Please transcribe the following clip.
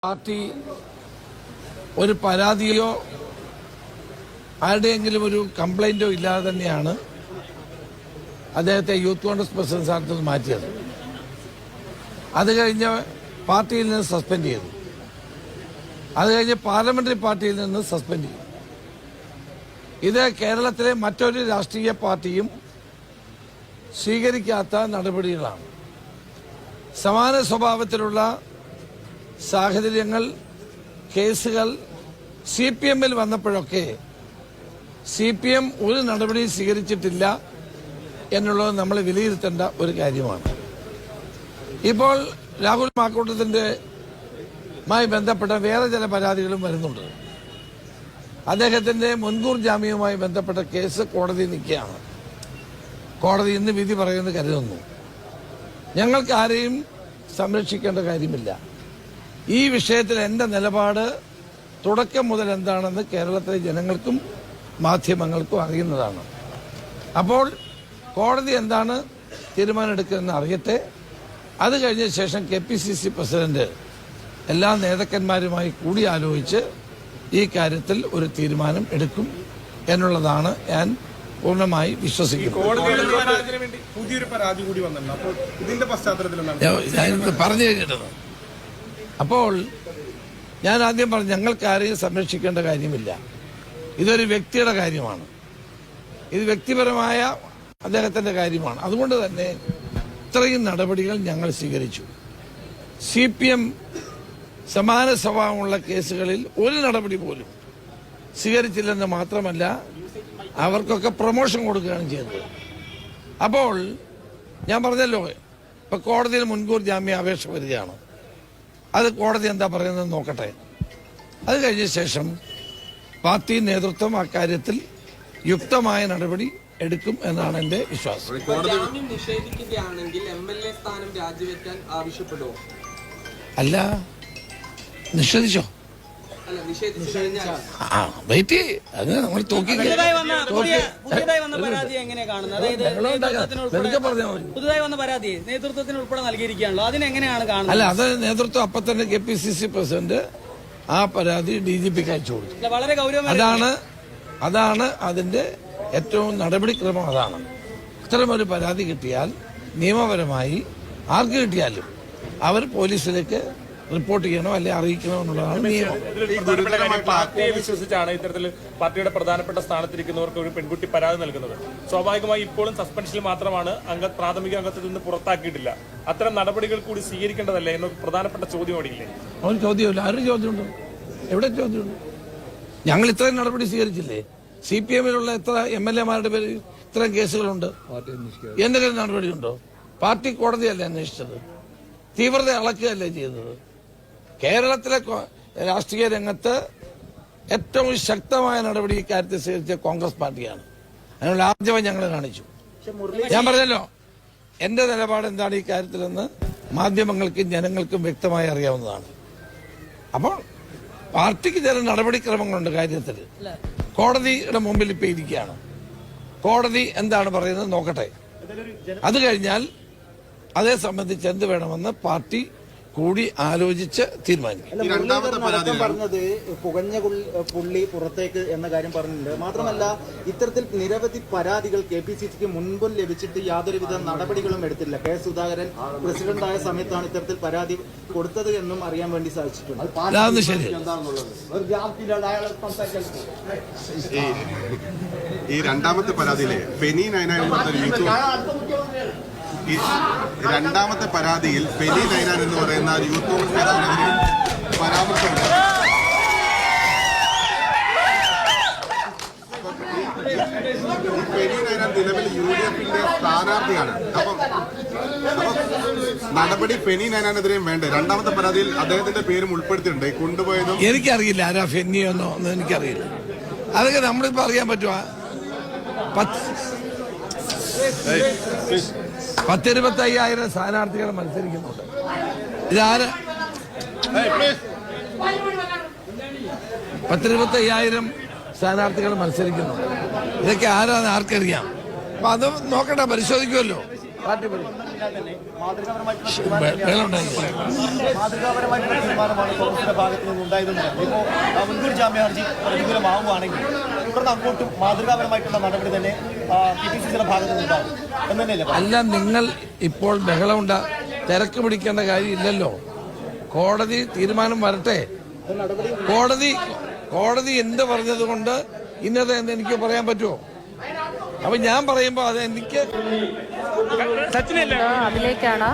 Party ഒരു പരാതിയോ ആരുടെയെങ്കിലും ഒരു കംപ്ലൈന്റോ ഇല്ലാതെ തന്നെയാണ് അദ്ദേഹത്തെ യൂത്ത് കോൺഗ്രസ് പ്രസിഡന്റ് സ്ഥാനത്ത് നിന്ന് മാറ്റിയത്. അത് കഴിഞ്ഞ് പാർട്ടിയിൽ നിന്ന് സസ്പെൻഡ് ചെയ്തു. അത് കഴിഞ്ഞ് പാർലമെന്ററി പാർട്ടിയിൽ നിന്ന് സസ്പെൻഡ് ചെയ്തു. ഇത് കേരളത്തിലെ മറ്റൊരു രാഷ്ട്രീയ പാർട്ടിയും സ്വീകരിക്കാത്ത നടപടികളാണ്. സമാന സ്വഭാവത്തിലുള്ള സാഹചര്യങ്ങൾ, കേസുകൾ CPM-ൽ വന്നപ്പോഴൊക്കെ CPM ഒരു നടപടി സ്വീകരിച്ചിട്ടില്ല എന്നുള്ളത് നമ്മൾ വിലയിരുത്തേണ്ട ഒരു കാര്യമാണ്. ഇപ്പോൾ രാഹുൽ മാക്കൂട്ടത്തിൻ്റെമായി ബന്ധപ്പെട്ട വേറെ ചില പരാതികളും വരുന്നുണ്ട്. അദ്ദേഹത്തിന്റെ മുൻകൂർ ജാമ്യവുമായി ബന്ധപ്പെട്ട കേസ് കോടതി നിൽക്കുകയാണ്. കോടതി ഇന്ന് വിധി പറയുമെന്ന് കരുതുന്നു. ഞങ്ങൾക്ക് ആരെയും സംരക്ഷിക്കേണ്ട കാര്യമില്ല. ഈ വിഷയത്തിൽ എൻ്റെ നിലപാട് തുടക്കം മുതൽ എന്താണെന്ന് കേരളത്തിലെ ജനങ്ങൾക്കും മാധ്യമങ്ങൾക്കും അറിയുന്നതാണ്. അപ്പോൾ കോടതി എന്താണ് തീരുമാനമെടുക്കുന്നതെന്ന് അറിയട്ടെ. അത് കഴിഞ്ഞ ശേഷം KPCC പ്രസിഡന്റ് എല്ലാ നേതാക്കന്മാരുമായി കൂടി ആലോചിച്ച് ഈ കാര്യത്തിൽ ഒരു തീരുമാനം എടുക്കും എന്നുള്ളതാണ് ഞാൻ പൂർണ്ണമായി വിശ്വസിക്കുന്നത്. പറഞ്ഞു കഴിഞ്ഞിട്ടത്. അപ്പോൾ ഞാൻ ആദ്യം പറഞ്ഞു, ഞങ്ങൾക്ക് ആരെയും സംരക്ഷിക്കേണ്ട കാര്യമില്ല. ഇതൊരു വ്യക്തിയുടെ കാര്യമാണ്. ഇത് വ്യക്തിപരമായ അദ്ദേഹത്തിന്റെ കാര്യമാണ്. അതുകൊണ്ട് തന്നെ ഇത്രയും നടപടികൾ ഞങ്ങൾ സ്വീകരിച്ചു. CPM സമാന സ്വഭാവമുള്ള കേസുകളിൽ ഒരു നടപടി പോലും സ്വീകരിച്ചില്ലെന്ന് മാത്രമല്ല, അവർക്കൊക്കെ പ്രൊമോഷൻ കൊടുക്കുകയാണ് ചെയ്തത്. അപ്പോൾ ഞാൻ പറഞ്ഞല്ലോ, ഇപ്പൊ കോടതിയിൽ മുൻകൂർ ജാമ്യ അപേക്ഷ വരികയാണ്. അത് കോടതി എന്താ പറയുന്നത് നോക്കട്ടെ. അത് കഴിഞ്ഞ ശേഷം പാർട്ടി നേതൃത്വം അക്കാര്യത്തിൽ യുക്തമായ നടപടി എടുക്കും എന്നാണ് എന്റെ വിശ്വാസം. ജാമ്യം നിഷേധിക്കുകയാണെങ്കിൽ MLA സ്ഥാനം രാജിവെക്കാൻ ആവശ്യപ്പെടുമോ? അല്ല, നിഷേധിച്ചോ? വെയിറ്റ് അത് നമ്മൾ പുതുതായി വന്ന പരാതി എങ്ങനെ കാണുന്നത്? പുതുതായി വന്ന പരാതി നേതൃത്വത്തിന് ഉൾപ്പെടെ നൽകിയിരിക്കുകയാണല്ലോ, അതിനെങ്ങനെയാണ് കാണുന്നത്? അല്ല, അത് നേതൃത്വം അപ്പൊ തന്നെ KPCC പ്രസിഡന്റ് ആ പരാതി DGPക്ക് അയച്ചു കൊടുത്തു. വളരെ ഗൗരവമായി അതാണ് അതിന്റെ ഏറ്റവും നടപടിക്രമം. അതാണ് ഇത്തരമൊരു പരാതി കിട്ടിയാൽ നിയമപരമായി ആർക്ക് കിട്ടിയാലും അവർ പോലീസിലേക്ക് റിപ്പോർട്ട് ചെയ്യണോ അല്ലെ അറിയിക്കണോ എന്നുള്ളതാണ് നിയമം. പാർട്ടിയെ വിശ്വസിച്ചാണ് ഇത്തരത്തിൽ പാർട്ടിയുടെ പ്രധാനപ്പെട്ട സ്ഥാനത്തിരിക്കുന്നവർക്ക് ഒരു പെൺകുട്ടി പരാതി നൽകുന്നത്. സ്വാഭാവികമായി ഇപ്പോഴും സസ്പെൻഷനിൽ മാത്രമാണ്, പ്രാഥമിക അംഗത്തിൽ നിന്ന് പുറത്താക്കിയിട്ടില്ല. അത്തരം നടപടികൾ കൂടി സ്വീകരിക്കേണ്ടതല്ലേ എന്ന പ്രധാനപ്പെട്ട ചോദ്യം അവിടെയില്ലേ? അവൻ ചോദ്യമില്ല. ആരും ചോദ്യമുണ്ടോ? എവിടെ ചോദ്യമുണ്ട്? ഞങ്ങൾ ഇത്രയും നടപടി സ്വീകരിച്ചില്ലേ? CPM-ലുള്ള എത്ര MLA-മാരുടെ പേര് ഇത്രയും കേസുകളുണ്ട്. എന്തെങ്കിലും നടപടിയുണ്ടോ? പാർട്ടി കോടതിയല്ലേ അന്വേഷിച്ചത്? തീവ്രത അളക്കുകയല്ലേ ചെയ്തത്? കേരളത്തിലെ രാഷ്ട്രീയ രംഗത്ത് ഏറ്റവും ശക്തമായ നടപടി ഇക്കാര്യത്തിൽ സ്വീകരിച്ച കോൺഗ്രസ് പാർട്ടിയാണ്. അതിനുള്ള ആർജവം ഞങ്ങൾ കാണിച്ചു. ഞാൻ പറഞ്ഞല്ലോ, എന്റെ നിലപാട് എന്താണ് ഈ കാര്യത്തിലെന്ന് മാധ്യമങ്ങൾക്കും ജനങ്ങൾക്കും വ്യക്തമായി അറിയാവുന്നതാണ്. അപ്പോൾ പാർട്ടിക്ക് ചില നടപടിക്രമങ്ങളുണ്ട് കാര്യത്തിൽ. കോടതിയുടെ മുമ്പിൽ ഇപ്പൊ ഇരിക്കുകയാണ്. കോടതി എന്താണ് പറയുന്നത് നോക്കട്ടെ. അത് കഴിഞ്ഞാൽ അതേ സംബന്ധിച്ച് എന്ത് വേണമെന്ന് പാർട്ടി കൂടി ആലോചിച്ച് തീരുമാനിക്കും. പറഞ്ഞത് പുകഞ്ഞ പുള്ളി പുറത്തേക്ക് എന്ന കാര്യം പറഞ്ഞിട്ടുണ്ട്. മാത്രമല്ല, ഇത്തരത്തിൽ നിരവധി പരാതികൾ KPCCക്ക് മുൻപും ലഭിച്ചിട്ട് യാതൊരുവിധ നടപടികളും എടുത്തില്ല. K. സുധാകരൻ പ്രസിഡന്റായ സമയത്താണ് ഇത്തരത്തിൽ പരാതി കൊടുത്തത് എന്നും അറിയാൻ വേണ്ടി സാധിച്ചിട്ടുണ്ട്. ഈ രണ്ടാമത്തെ പരാതിയിലെ ഫെനി നൈനാൻ രണ്ടാമത്തെ പരാതിയിൽ ഫെനി നൈനാൻ എന്ന് പറയുന്ന യൂത്ത് കോൺഗ്രസ് നേതാവിനെതിരെ പരാമർശമുണ്ട്. ഫെനി നൈനാൻ നിലവിൽ UDF-ന്റെ സ്ഥാനാർത്ഥിയാണ്. അപ്പം നടപടി ഫെനി നൈനാനെതിരെയും വേണ്ടേ? രണ്ടാമത്തെ പരാതിയിൽ അദ്ദേഹത്തിന്റെ പേരും ഉൾപ്പെടുത്തിയിട്ടുണ്ട്. കൊണ്ടുപോയതും എനിക്കറിയില്ല ആരാ ഫെന്നിയോന്നോ ഒന്നും എനിക്കറിയില്ല. അതൊക്കെ നമ്മളിപ്പോ അറിയാൻ പറ്റുവാ. 10-25,000 സ്ഥാനാർത്ഥികൾ മത്സരിക്കുന്നുണ്ട്. ഇതാര് 10-25,000 സ്ഥാനാർത്ഥികൾ മത്സരിക്കുന്നുണ്ട്. ഇതൊക്കെ ആരാന്ന് ആർക്കറിയാം? അപ്പൊ അത് നോക്കട്ടെ, പരിശോധിക്കുമല്ലോ. പാർട്ടി പറയും തന്നെ മാതൃകാപരമായിട്ടുള്ള ബഹളമുണ്ടായി തീരുമാനമാണ് കോൺഗ്രസിന്റെ ഭാഗത്ത് നിന്ന് ഉണ്ടായതെന്ന് ഇപ്പോൾ മുൻകൂർ ജാമ്യ ഹർജി പ്രതികൂലമാവുകയാണെങ്കിൽ തുടർന്ന് അങ്ങോട്ടും മാതൃകാപരമായിട്ടുള്ള നടപടി തന്നെ KPCCയുടെ ഭാഗത്ത് നിന്നുണ്ടാവും എന്ന് തന്നെയല്ലേ? അല്ല, നിങ്ങൾ ഇപ്പോൾ ബഹളമുണ്ട തിരക്ക് പിടിക്കേണ്ട കാര്യമില്ലല്ലോ. കോടതി തീരുമാനം വരട്ടെ. കോടതി എന്ത് പറഞ്ഞത് കൊണ്ട് ഇന്നത് എന്ന് എനിക്ക് പറയാൻ പറ്റുമോ? അപ്പൊ ഞാൻ പറയുമ്പോ അത് എനിക്ക് അതിലേക്കാണ്